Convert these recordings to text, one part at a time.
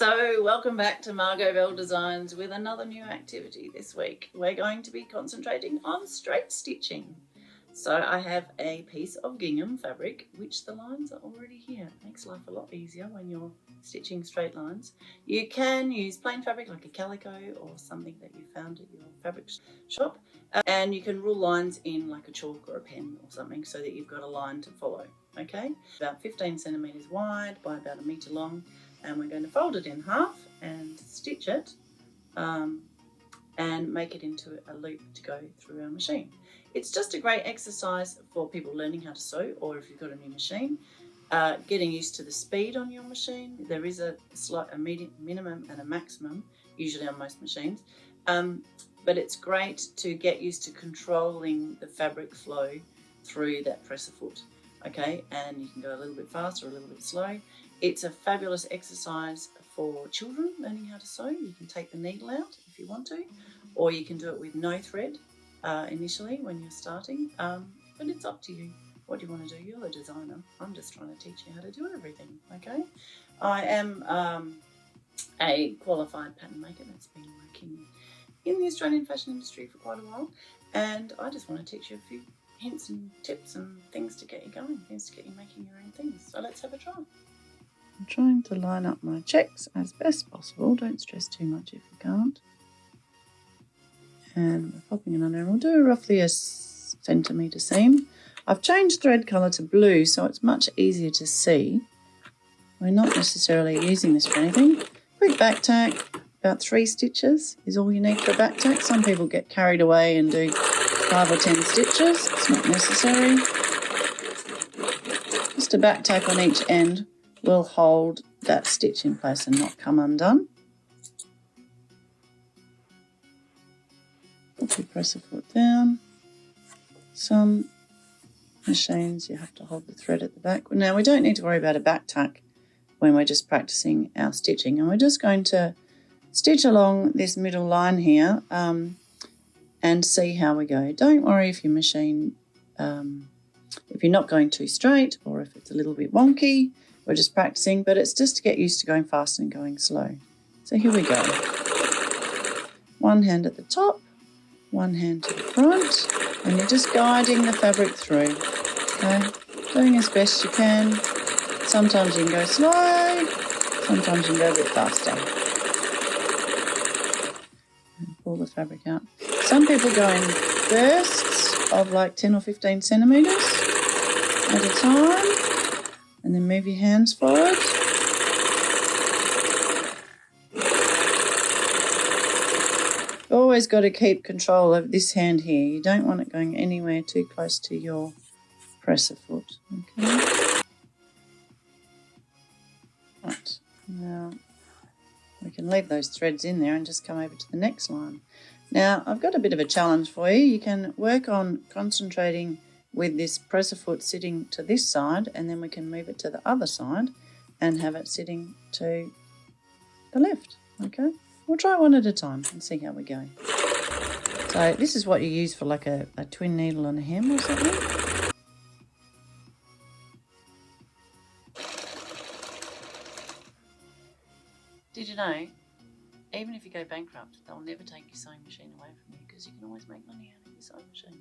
So welcome back to Margot Bell Designs with another new activity this week. We're going to be concentrating on straight stitching. So I have a piece of gingham fabric, which the lines are already here. It makes life a lot easier when you're stitching straight lines. You can use plain fabric like a calico or something that you found at your fabric shop. And you can rule lines in like a chalk or a pen or something so that you've got a line to follow. Okay, about 15 centimeters wide by about 1 meter long. And we're going to fold it in half and stitch it and make it into a loop to go through our machine. It's just a great exercise for people learning how to sew, or if you've got a new machine, getting used to the speed on your machine. There is a minimum and a maximum, usually on most machines, but it's great to get used to controlling the fabric flow through that presser foot. Okay, and you can go a little bit fast or a little bit slow. It's a fabulous exercise for children learning how to sew. You can take the needle out if you want to, or you can do it with no thread initially when you're starting, but it's up to you. What do you want to do? You're the designer. I'm just trying to teach you how to do everything, okay? I am a qualified pattern maker that's been working in the Australian fashion industry for quite a while, and I just want to teach you a few hints and tips and things to get you going, things to get you making your own things. So let's have a try. I'm trying to line up my checks as best possible. Don't stress too much if you can't. And we're popping it under, and we'll do roughly a centimetre seam. I've changed thread colour to blue so it's much easier to see. We're not necessarily using this for anything. Quick back tack, about 3 stitches is all you need for a back tack. Some people get carried away and do 5 or 10 stitches. It's not necessary. Just a back tack on each end will hold that stitch in place and not come undone. Put your presser foot down. Some machines you have to hold the thread at the back. Now we don't need to worry about a back tack when we're just practicing our stitching, and we're just going to stitch along this middle line here and see how we go. Don't worry if your machine, if you're not going too straight or if it's a little bit wonky. We're just practicing, but it's just to get used to going fast and going slow. So here we go. One hand at the top, one hand to the front, and you're just guiding the fabric through. Okay, doing as best you can. Sometimes you can go slow, sometimes you can go a bit faster. And pull the fabric out. Some people go in bursts of like 10 or 15 centimetres at a time, and then move your hands forward. Always got to keep control of this hand here. You don't want it going anywhere too close to your presser foot. Okay. Right. Now we can leave those threads in there and just come over to the next line. Now I've got a bit of a challenge for you. You can work on concentrating with this presser foot sitting to this side, and then we can move it to the other side and have it sitting to the left. Okay, we'll try one at a time and see how we go. So this is what you use for like a twin needle and a hem or something. Did you know, even if you go bankrupt, they'll never take your sewing machine away from you, because you can always make money out of your sewing machine.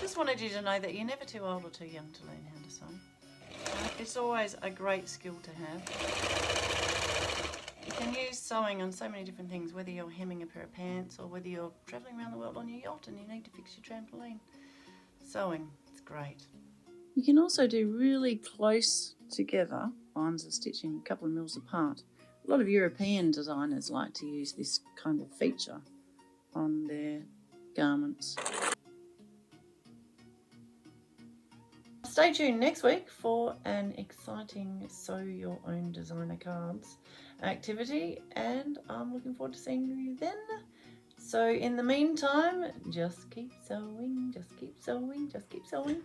Just wanted you to know that you're never too old or too young to learn how to sew. It's always a great skill to have. You can use sewing on so many different things, whether you're hemming a pair of pants or whether you're travelling around the world on your yacht and you need to fix your trampoline. Sewing, it's great. You can also do really close together lines of stitching, a couple of mils apart. A lot of European designers like to use this kind of feature on their garments. Stay tuned next week for an exciting Sew Your Own Designer Cards activity, and I'm looking forward to seeing you then. So in the meantime, just keep sewing, just keep sewing, just keep sewing.